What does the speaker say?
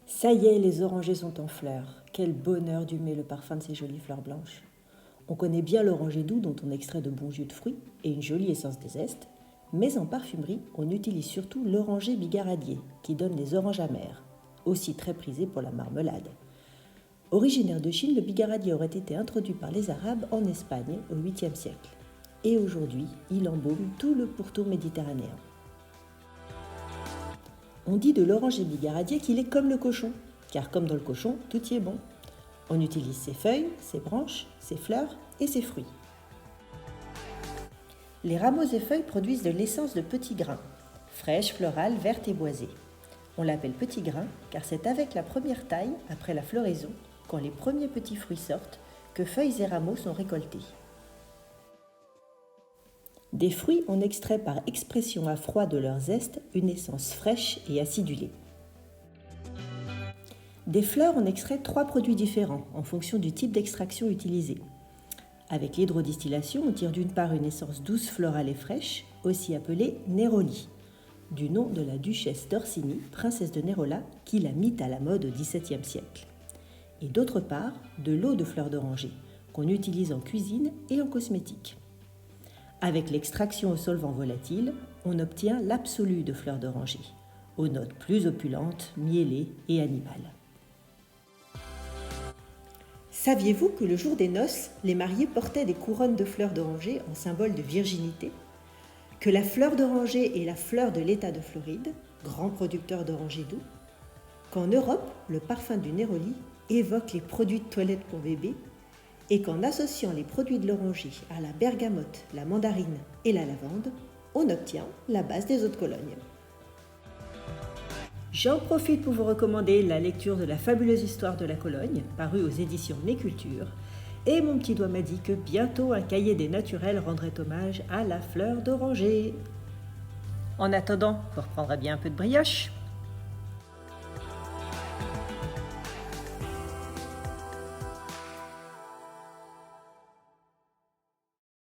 Ça y est, les orangers sont en fleurs. Quel bonheur d'humer le parfum de ces jolies fleurs blanches. On connaît bien l'oranger doux dont on extrait de bons jus de fruits et une jolie essence de zeste, mais en parfumerie, on utilise surtout l'oranger bigaradier qui donne des oranges amères, aussi très prisé pour la marmelade. Originaire de Chine, le bigaradier aurait été introduit par les Arabes en Espagne au 8e siècle. Et aujourd'hui, il embaume tout le pourtour méditerranéen. On dit de l'oranger bigaradier qu'il est comme le cochon, car comme dans le cochon, tout y est bon. On utilise ses feuilles, ses branches, ses fleurs et ses fruits. Les rameaux et feuilles produisent de l'essence de petits grains, fraîche, florale, verte et boisée. On l'appelle petit grain car c'est avec la première taille, après la floraison, quand les premiers petits fruits sortent, que feuilles et rameaux sont récoltés. Des fruits, on extrait par expression à froid de leur zeste une essence fraîche et acidulée. Des fleurs, on extrait 3 produits différents en fonction du type d'extraction utilisé. Avec l'hydrodistillation, on tire d'une part une essence douce, florale et fraîche, aussi appelée néroli, du nom de la duchesse d'Orsini, princesse de Nérola, qui l'a mit à la mode au XVIIe siècle. Et d'autre part, de l'eau de fleurs d'oranger, qu'on utilise en cuisine et en cosmétique. Avec l'extraction au solvant volatile, on obtient l'absolu de fleurs d'oranger, aux notes plus opulentes, mielées et animales. Saviez-vous que le jour des noces, les mariés portaient des couronnes de fleurs d'oranger en symbole de virginité ? Que la fleur d'oranger est la fleur de l'État de Floride, grand producteur d'orangers doux ? Qu'en Europe, le parfum du néroli évoque les produits de toilette pour bébé et qu'en associant les produits de l'oranger à la bergamote, la mandarine et la lavande, on obtient la base des eaux de Cologne. J'en profite pour vous recommander la lecture de la fabuleuse histoire de la Cologne, parue aux éditions Mes Cultures, et mon petit doigt m'a dit que bientôt un cahier des naturels rendrait hommage à la fleur d'oranger. En attendant, vous reprendrez bien un peu de brioche.